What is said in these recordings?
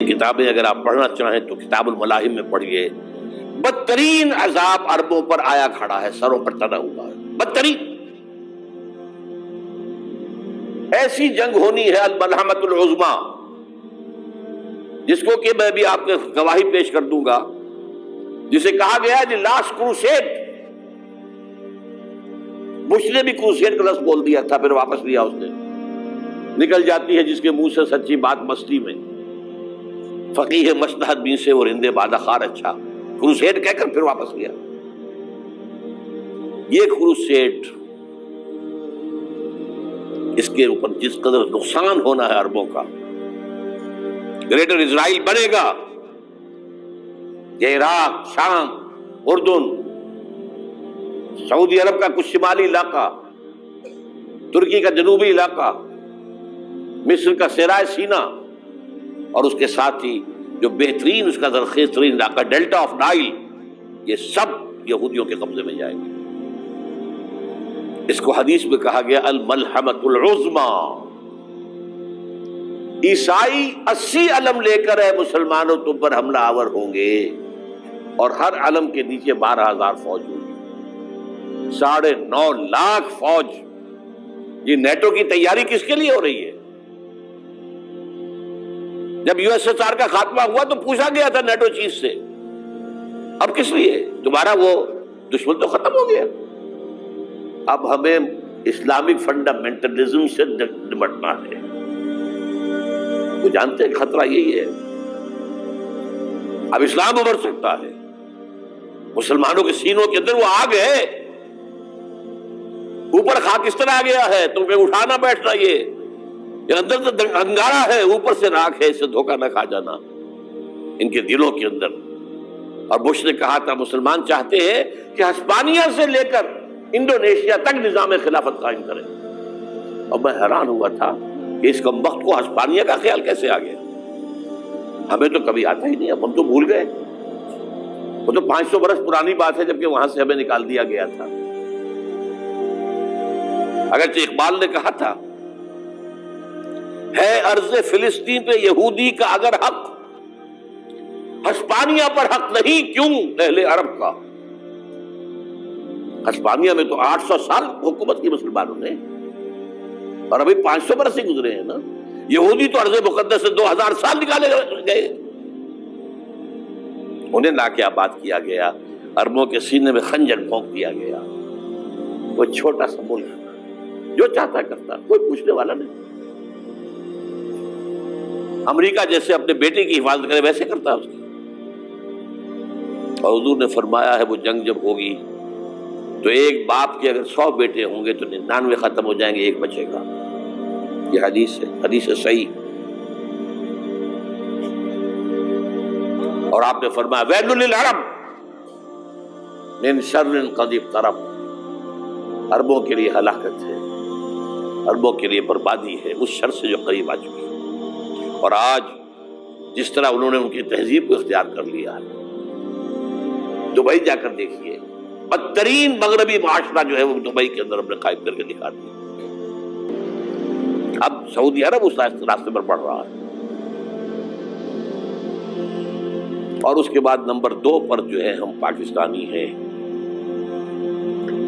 کتابیں اگر آپ پڑھنا چاہیں تو کتاب الملاحم میں پڑھیے. بدترین عذاب عربوں پر آیا کھڑا ہے، سروں پر تنا ہوا ہے، بدترین. ایسی جنگ ہونی ہے الملحمۃ العظمیٰ، جس کو کہ میں بھی آپ کو گواہی پیش کر دوں گا، جسے کہا گیا ہے لاسٹ کروسیڈ. بش نے بھی کروسیڈ کا لفظ بول دیا تھا، پھر واپس لیا اس نے. نکل جاتی ہے جس کے منہ سے سچی بات مستی میں. فقیہ مصلحت بین سے اور ہندے بادہ خار اچھا، کروسیڈ کہہ کر پھر واپس لیا. یہ کروسیڈ، اس کے اوپر جس قدر نقصان ہونا ہے عربوں کا. گریٹر اسرائیل بنے گا، یہ عراق، شام، اردن، سعودی عرب کا کچھ شمالی علاقہ، ترکی کا جنوبی علاقہ، مصر کا صحرائے سینا، اور اس کے ساتھ ہی جو بہترین اس کا زرخیز ترین علاقہ ڈیلٹا آف نائل، یہ سب یہودیوں کے قبضے میں جائے گا. اس کو حدیث میں کہا گیا الملحمۃ العظمیٰ. عیسائی 80 علم لے کر اے مسلمانوں تم پر حملہ آور ہوں گے، اور ہر علم کے نیچے 12,000 فوج ہوگی، 9.5 لاکھ فوج. یہ نیٹو کی تیاری کس کے لیے ہو رہی ہے؟ جب یو ایس ایس آر کا خاتمہ ہوا تو پوچھا گیا تھا نیٹو چیف سے، اب کس لیے؟ تمہارا وہ دشمن تو ختم ہو گیا، اب ہمیں اسلامک فنڈامنٹلزم سے نمٹنا ہے. وہ جانتے ہیں خطرہ یہی ہے. اب اسلام ابھر سکتا ہے، مسلمانوں کے سینوں کے اندر وہ آگ ہے، اوپر خاکستر آ گیا ہے، تمہیں اٹھانا بیٹھنا، یہ اندر تو انگارہ ہے، اوپر سے راکھ ہے، اس سے دھوکہ نہ کھا جانا ان کے دلوں کے اندر. اور بش نے کہا تھا مسلمان چاہتے ہیں کہ ہسپانیہ سے لے کر انڈونیشیا تک نظام خلافت قائم کریں. اور میں حیران ہوا تھا کہ اس کمبخت کو ہسپانیہ کا خیال کیسے آ گیا. ہمیں تو کبھی آتا ہی نہیں، اب ہم تو بھول گئے. وہ تو 500 برس پرانی بات ہے، جبکہ وہاں سے ہمیں نکال دیا گیا تھا. اگرچہ اقبال نے کہا تھا ہے ارض فلسطین پہ یہودی کا اگر حق، ہسپانیہ پر حق نہیں کیوں اہل عرب کا. ہسپانیہ میں تو 800 سال حکومت کی مسلمانوں نے، اور ابھی 500 برس سے گزرے ہیں نا. یہودی تو ارض مقدس سے 2000 سال نکالے گئے. انہیں لا کے آباد کیا گیا، عربوں کے سینے میں خنجر پھونک دیا گیا. وہ چھوٹا سا ملک جو چاہتا کرتا، کوئی پوچھنے والا نہیں. امریکہ جیسے اپنے بیٹے کی حفاظت کرے ویسے کرتا اس کی. اور حضور نے فرمایا ہے وہ جنگ جب ہوگی تو ایک باپ کے اگر 100 بیٹے ہوں گے تو 99 ختم ہو جائیں گے، ایک بچے گا. یہ حدیث ہے، حدیث ہے صحیح. اور آپ نے فرمایا ویل للعرب من شر قد اقترب. عربوں کے لیے ہلاکت ہے، عربوں کے لیے بربادی ہے اس شر سے جو قریب آ چکی ہے. اور آج جس طرح انہوں نے ان کی تہذیب کو اختیار کر لیا ہے، دبئی جا کر دیکھیے، بدترین مغربی معاشرہ جو ہے وہ دبئی کے اندر ہم نے قائم کر کے دکھا دیا. اب سعودی عرب اس راستے پر بڑھ رہا ہے. اور اس کے بعد نمبر 2 پر جو ہے ہم پاکستانی ہیں.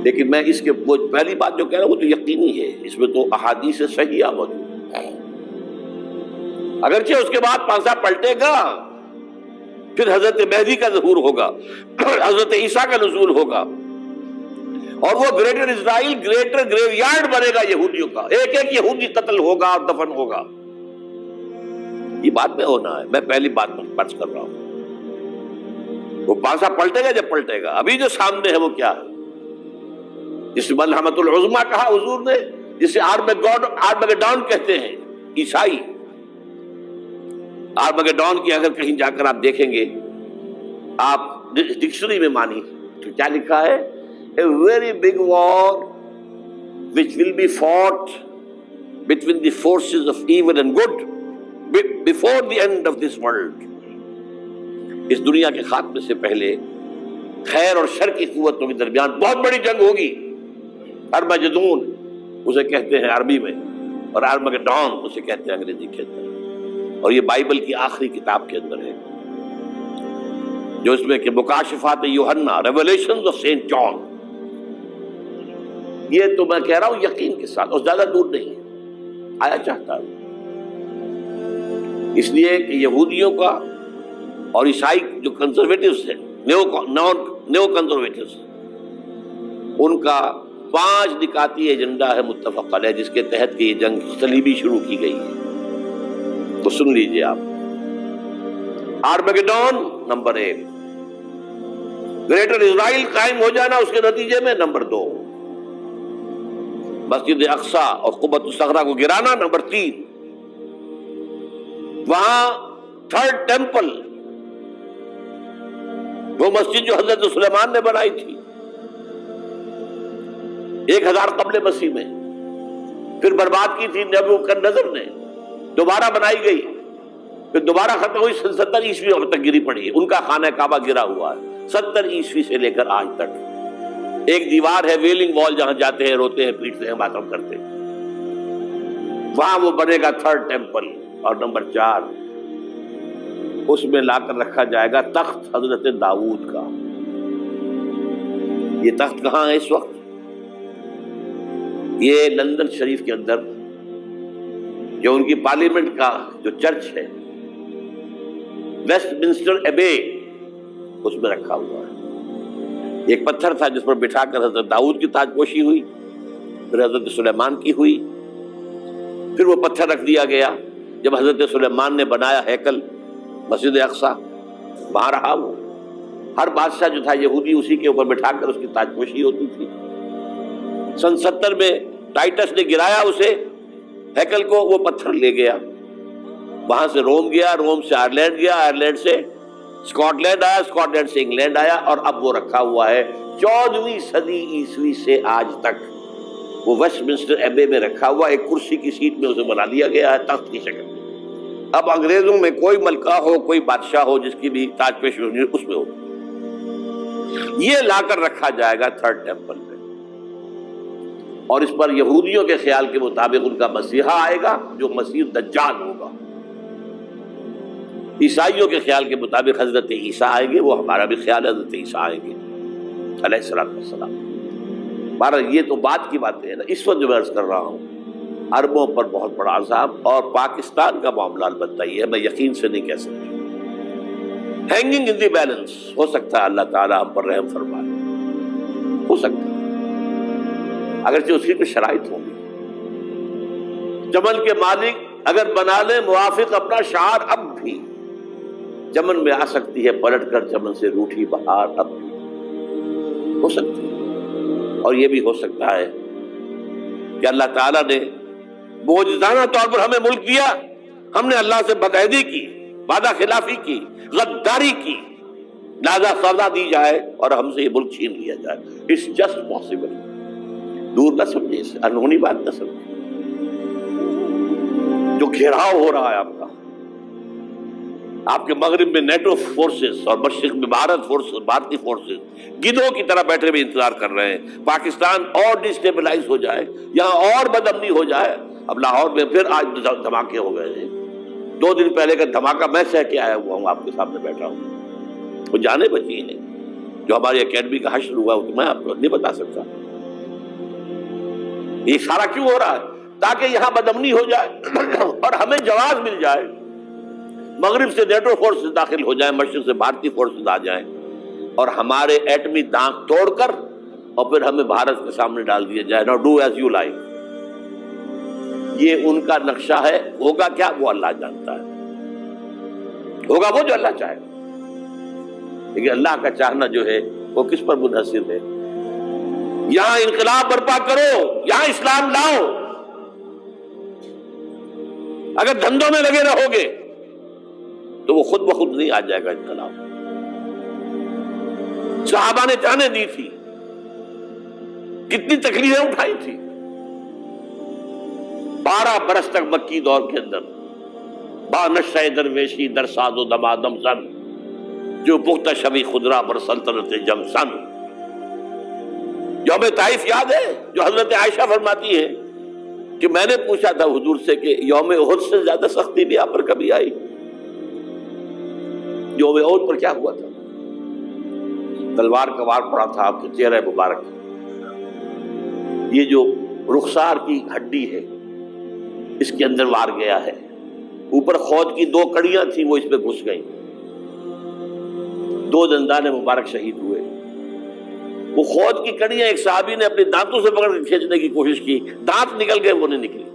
لیکن میں اس کے وہ پہلی بات جو کہہ رہا ہوں وہ تو یقینی ہے، اس میں تو احادیث صحیحہ موجود ہے. اگرچہ اس کے بعد پانسا پلٹے گا، پھر حضرت مہدی کا ظہور ہوگا، حضرت عیسیٰ کا نزول ہوگا، اور وہ گریٹر اسرائیل گریٹر گریو یارڈ بنے گا یہودیوں کا. ایک ایک یہودی قتل ہوگا اور دفن ہوگا. یہ بات میں ہونا ہے، میں پہلی بات بات کر رہا ہوں. وہ پانسا پلٹے گا جب پلٹے گا. ابھی جو سامنے ہے وہ کیا ہے؟ جس ملحمۃ العظمیٰ کہا حضور نے، جسے آرمگیڈون کہتے ہیں عیسائی. آرمگیڈون کی اگر کہیں جا کر آپ دیکھیں گے، آپ ڈکشنری میں مانی تو کیا لکھا ہے؟ A very big war which will be fought between the forces of evil and good before the end of this world. اس دنیا کے خاتمے سے پہلے خیر اور شر کی قوتوں کے درمیان بہت بڑی جنگ ہوگی. ارمجدون اسے کہتے ہیں عربی میں، اور آرمگیڈون اسے کہتے ہیں انگریزی کے اندر. اور یہ بائبل کی آخری کتاب کے اندر ہے، جو اس میں کہ مکاشفات یوحنا، ریولیشنز آف سینٹ جان، یہ تو میں کہہ رہا ہوں یقین کے ساتھ، اور زیادہ دور نہیں ہے، آیا چاہتا ہوں۔ اس لیے کہ یہودیوں کا اور عیسائی جو کنزرویٹوز ہیں، نیو کنزرویٹوز، ان کا 5 نکاتی ایجنڈا ہے متفق علیہ، جس کے تحت کہ یہ جنگ صلیبی شروع کی گئی ہے۔ تو سن لیجئے آپ، آرمیگیڈون نمبر 1، گریٹر اسرائیل قائم ہو جانا اس کے نتیجے میں نمبر 2، مسجد اقصی اور قبۃ الصخرہ کو گرانا نمبر 3، وہاں تھرڈ ٹیمپل، وہ مسجد جو حضرت سلیمان نے بنائی تھی 1000 قبل مسیح میں، پھر برباد کی تھی نبوکدنضر نے، دوبارہ بنائی گئی، پھر دوبارہ ختم ہوئی 70 عیسوی تک گری پڑی ہے۔ ان کا خانہ کعبہ گرا ہوا ہے 70 عیسوی سے لے کر آج تک۔ ایک دیوار ہے ویلنگ وال، جہاں جاتے ہیں، روتے ہیں، پیٹتے ہیں، ماتم کرتے ہیں، وہاں وہ بنے گا تھرڈ ٹیمپل۔ اور نمبر 4، اس میں لا کر رکھا جائے گا تخت حضرت داؤد کا۔ یہ تخت کہاں ہے اس وقت؟ یہ لندن شریف کے اندر جو ان کی پارلیمنٹ کا جو چرچ ہے، ویسٹ منسٹر ایبے، اس میں رکھا ہوا ہے۔ ایک پتھر تھا جس پر بٹھا کر حضرت داؤد کی تاج پوشی ہوئی، پھر حضرت سلیمان کی ہوئی، پھر وہ پتھر رکھ دیا گیا جب حضرت سلیمان نے بنایا ہیکل مسجد اقصی، وہاں رہا وہ۔ ہر بادشاہ جو تھا یہودی اسی کے اوپر بٹھا کر اس کی تاج پوشی ہوتی تھی۔ سن 70 میں ٹائٹس نے گرایا اسے، ہیکل کو، وہ پتھر لے گیا، وہاں سے روم گیا، روم سے آئرلینڈ گیا، آئرلینڈ سے اسکاٹ لینڈ آیا، اسکاٹ لینڈ سے انگلینڈ آیا، اور اب وہ رکھا ہوا ہے 14ویں صدی عیسوی سے آج تک۔ وہ ویسٹ منسٹر ایبے میں رکھا ہوا، ایک کرسی کی سیٹ میں اسے بنا دیا گیا ہے تخت کی شکل میں۔ اب انگریزوں میں کوئی ملکہ ہو، کوئی بادشاہ ہو جس کی بھی تاج پوشی ہونی ہے، اس میں ہو۔ یہ لا کر رکھا جائے گا تھرڈ ٹیمپل میں، اور اس پر یہودیوں کے خیال کے مطابق ان کا مسیحا آئے گا جو مسیح دجال ہوگا۔ عیسائیوں کے خیال کے مطابق حضرت عیسیٰ آئیں گے، وہ ہمارا بھی خیال ہے حضرت عیسیٰ آئیں گے علیہ السلام۔ بہرحال یہ تو بعد کی باتیں ہیں نا، اس وقت جو میں عرض کر رہا ہوں عربوں پر بہت بڑا عذاب، اور پاکستان کا معاملہ البتہ یہ ہے، میں یقین سے نہیں کہہ سکتا، ہینگنگ ان دی بیلنس، ہو سکتا ہے اللہ تعالیٰ ہم پر رحم فرمائے، ہو سکتا ہے، اگرچہ اس کی کچھ شرائط ہوں گی۔ چمن کے مالک اگر بنا لیں موافق اپنا شعار، اب بھی چمن میں آ سکتی ہے پلٹ کر چمن سے روٹھی بہار، اب بھی ہو سکتی ہے۔ اور یہ بھی ہو سکتا ہے کہ اللہ تعالیٰ نے معجزانہ طور پر ہمیں ملک دیا، ہم نے اللہ سے بدعہدی کی، وعدہ خلافی کی، غداری کی، لہذا سزا دی جائے اور ہم سے یہ ملک چھین لیا جائے۔ اٹس جسٹ پاسبل، دور نہ سمجھے، اسے انہونی بات نہ سمجھے۔ جو گھیراؤ ہو رہا ہے آپ کا، آپ کے مغرب میں نیٹو فورسز اور مشرق میں بھارتی فورسز گدھوں کی طرح بیٹھے ہوئے انتظار کر رہے ہیں پاکستان اور ڈسٹیبلائز ہو جائے، یہاں اور بدامنی ہو جائے۔ اب لاہور میں پھر آج دھماکے ہو گئے ہیں، 2 دن پہلے کا دھماکہ میں سہ کے آیا ہوا ہوں، آپ کے سامنے بیٹھا ہوں، وہ جانے بچی ہیں۔ جو ہماری اکیڈمی کا حشر ہوا وہ میں آپ کو نہیں بتا سکتا۔ یہ سارا کیوں ہو رہا ہے؟ تاکہ یہاں بدامنی ہو جائے اور ہمیں جواز مل جائے، مغرب سے نیٹو فورسز داخل ہو جائیں، مشرق سے بھارتی فورسز آ جائیں، اور ہمارے ایٹمی دانت توڑ کر اور پھر ہمیں بھارت کے سامنے ڈال دیا جائے۔ نو ڈو ایز یو لائک۔ یہ ان کا نقشہ ہے، ہوگا کیا وہ اللہ جانتا ہے، ہوگا وہ جو اللہ چاہے، لیکن اللہ کا چاہنا جو ہے وہ کس پر منحصر ہے؟ یہاں انقلاب برپا کرو، یہاں اسلام لاؤ۔ اگر دھندوں میں لگے رہو گے تو وہ خود بخود نہیں آ جائے گا انقلاب۔ صحابہ نے جانیں دی تھی، کتنی تکلیفیں اٹھائی تھی، 12 برس تک مکی دور کے اندر با نشہ درویشی در ساز و دمادم زن، جو پختہ شبی خدرا بر سلطنت جم سن۔ یوم طائف یاد ہے جو حضرت عائشہ فرماتی ہے کہ میں نے پوچھا تھا حضور سے کہ یوم احد سے زیادہ سختی بھی آپ پر کبھی آئی؟ یوم احد پر کیا ہوا تھا؟ تلوار کا وار پڑا تھا آپ کے چہرہ مبارک، یہ جو رخسار کی ہڈی ہے اس کے اندر وار گیا ہے، اوپر خود کی 2 کڑیاں تھیں وہ اس پہ گھس گئیں، 2 دندان مبارک شہید ہوئے۔ وہ خود کی کڑیاں ایک صحابی نے اپنے دانتوں سے پکڑ کر کھینچنے کی کوشش کی، دانت نکل گئے، وہ نہیں نکلی،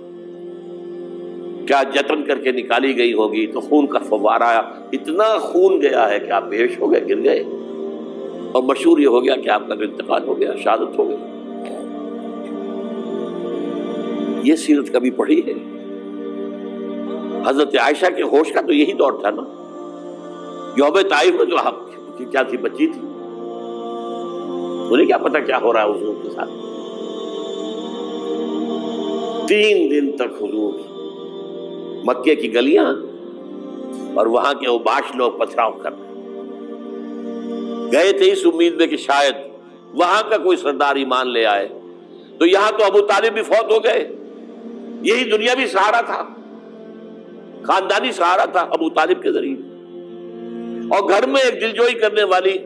کیا جتن کر کے نکالی گئی ہوگی تو خون کا فوارہ آیا، اتنا خون گیا ہے کہ آپ بے ہوش ہو گئے، گر گئے، اور مشہور یہ ہو گیا کہ آپ کا انتقال ہو گیا، شہادت ہو گئی۔ یہ سیرت کبھی پڑھی ہے؟ حضرت عائشہ کے ہوش کا تو یہی دور تھا نا، یوم طائف میں جو آپ کی کیا تھی، بچی تھی، انہیں کیا پتا کیا ہو رہا ہے حضور کے ساتھ۔ 3 دن تک حضور مکے کی گلیاں اور وہاں کے اوباش لوگ پتھراؤ کر رہے گئے تھے اس امید میں کہ شاید وہاں کا کوئی سردار ایمان لے آئے، تو یہاں تو ابو طالب بھی فوت ہو گئے، یہی دنیاوی سہارا تھا، خاندانی سہارا تھا ابو طالب کے ذریعے، اور گھر میں ایک دلجوئی کرنے والی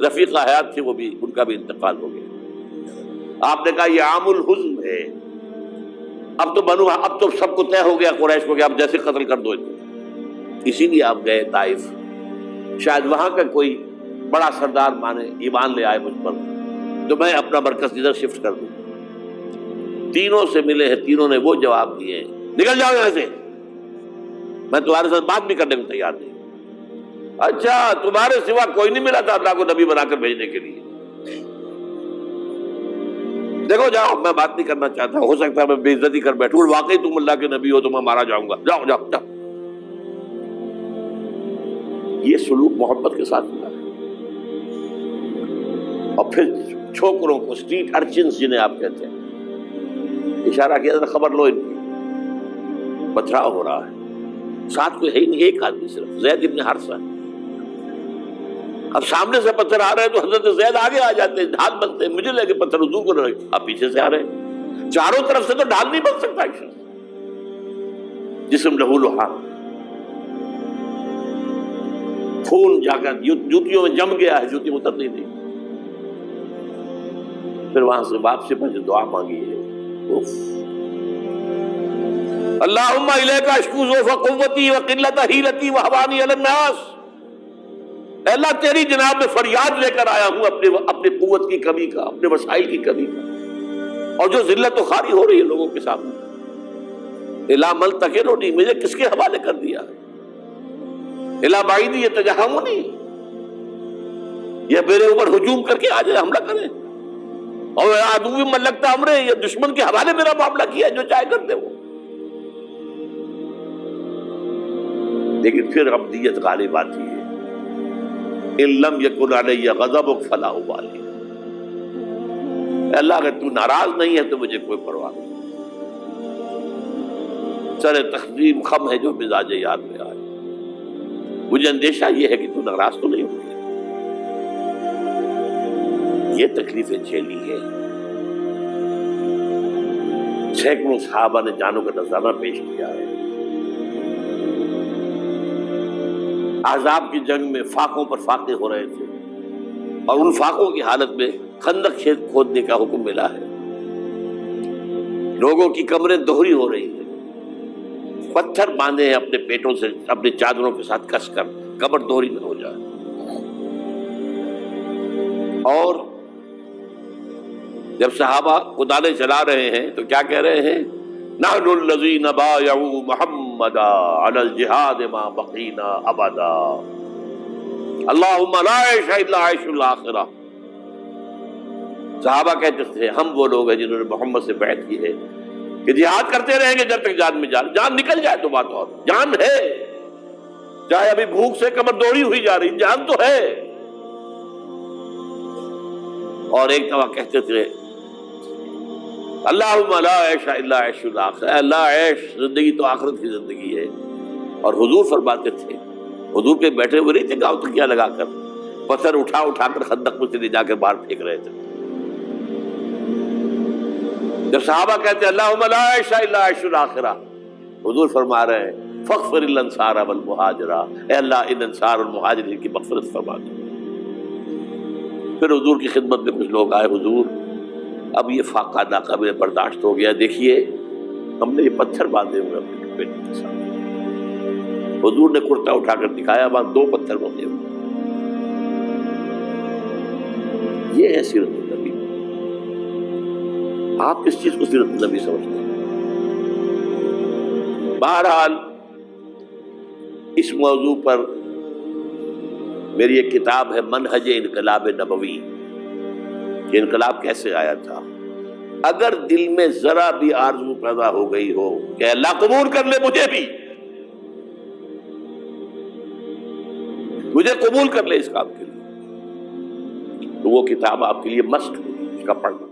رفیقہ حیات تھی، وہ بھی، ان کا بھی انتقال ہو گیا۔ آپ نے کہا یہ عام الحزن ہے، اب تو سب کو طے ہو گیا قریش کو کہ اب جیسے قتل کر دو، اسی لیے آپ گئے طائف، شاید وہاں کا کوئی بڑا سردار مانے، ایمان لے آئے مجھ پر، تو میں اپنا مرکز ادھر شفٹ کر دوں۔ تینوں سے ملے ہیں، تینوں نے وہ جواب دیے، نکل جاؤ یہاں سے، میں تمہارے ساتھ بات بھی کرنے کو تیار نہیں۔ اچھا، تمہارے سوا کوئی نہیں ملا تھا اللہ کو نبی بنا کر بھیجنے کے لیے؟ دیکھو جاؤ، میں بات نہیں کرنا چاہتا، ہو سکتا ہے میں بے عزتی کر بیٹھوں، واقعی تم اللہ کے نبی ہو تو میں مارا جاؤں گا، جاؤ جاؤ جاؤ۔ یہ سلوک محبت کے ساتھ ہوا ہے۔ اور پھر چھوکروں کو، اسٹریٹ ارچنز جنہیں آپ کہتے ہیں، اشارہ کیا، خبر لو ان کی، پتھراؤ ہو رہا ہے، ساتھ کوئی ہے ہی نہیں، ایک آدمی صرف، زید ابن حارثہ۔ اب سامنے سے پتھر آ رہے ہیں تو حضرت زید آگے آ جاتے ہیں، ڈھال بنتے ہیں، مجھے لگے پتھر حضور کو لگے، اب پیچھے سے آ رہے ہیں، چاروں طرف سے تو ڈھال نہیں بن سکتا، جسم لہو لہا، خون جا کر جوتیوں میں جم گیا ہے، جوتی اتر نہیں تھی۔ پھر وہاں سے واپسی پر جو دعا مانگی ہے، اللہم الیک اشکو ضعف قوتی وقلت حیلتی وہوانی علی الناس، اے اللہ تیری جناب میں فریاد لے کر آیا ہوں اپنے قوت کی کمی کا، اپنے وسائل کی کمی کا، اور جو ذلت و خواری ہو رہی ہے لوگوں کے سامنے، الا ملتقننی، مجھے کس کے حوالے کر دیا ہے، الا بعیدی یتجہمنی، یہ میرے اوپر ہجوم کر کے آ جائے، حملہ کرے، اور عدو من لگتا امرے، یہ دشمن کے حوالے میرا معاملہ کیا، جو چاہے کر دے وہ۔ لیکن پھر ابدیت غالب آتی ہے، ان لم یکن علی غضبک فلا ابالی، اللہ اگر تو ناراض نہیں ہے تو مجھے کوئی پرواہ نہیں، سر تقسیم خم ہے جو مزاج یاد میں آئے، مجھے اندیشہ یہ ہے کہ تو ناراض تو نہیں ہوئی۔ یہ تکلیفیں جھیلی ہے، سینکڑوں صحابہ نے جانوں کا نذرانہ پیش کیا ہے، احزاب کی جنگ میں فاقوں پر فاقے ہو رہے تھے، اور ان فاقوں کی حالت میں خندق کھودنے کا حکم ملا ہے، لوگوں کی کمریں دوہری ہو رہی ہیں، پتھر باندھے ہیں اپنے پیٹوں سے، اپنی چادروں کے ساتھ کس کر کمر دوہری نہ ہو جائے، اور جب صحابہ کدالیں چلا رہے ہیں تو کیا کہہ رہے ہیں، نحن الذین بایعوا محمدا علی الجہاد ما بقینا ابدا، اللہم لا عیش الا عیش الاخرہ۔ صحابہ کہتے تھے ہم وہ لوگ ہیں جنہوں نے محمد سے بیعت کی ہے کہ جہاد کرتے رہیں گے جب تک جان میں جان نکل جائے تو بات اور، جان ہے، چاہے ابھی بھوک سے کمر دوڑی ہوئی جا رہی، جان تو ہے۔ اور ایک دفعہ کہتے تھے اللہم لا عیش الا عیش الاخرہ، اللہ عیش، زندگی تو آخرت کی زندگی ہے۔ اور حضور فرماتے تھے، حضور کے بیٹھے ہوئے نہیں تھے گاؤں تکیہ لگا کر، پتھر اٹھا اٹھا کر خندق میں سے لے جا کے باہر پھینک رہے تھے، جب صحابہ کہتے ہیں اللہم لا عیش الا عیش الاخرہ، حضور فرما رہے ہیں فاغفر للانصار والمہاجرہ، اے اللہ ان انصار اور مہاجرین کی مغفرت فرما دے۔ پھر حضور کی خدمت میں کچھ لوگ آئے، حضور اب یہ فاقہ ناقابل برداشت ہو گیا، دیکھیے ہم نے یہ پتھر باندھے ہوئے اپنے پیٹ کے ساتھ۔ حضور نے کرتا اٹھا کر دکھایا، وہاں 2 پتھر بندھے ہوئے۔ یہ ہے سیرت النبی۔ آپ کس چیز کو سیرت النبی سمجھتے ہیں؟ بہرحال اس موضوع پر میری ایک کتاب ہے منہج انقلاب نبوی، کہ انقلاب کیسے آیا تھا۔ اگر دل میں ذرا بھی آرزو پیدا ہو گئی ہو کہ اللہ قبول کر لے مجھے قبول کر لے اس کام کے لیے، تو وہ کتاب آپ کے لیے مسٹ ہوگی، اس کا پڑھنا۔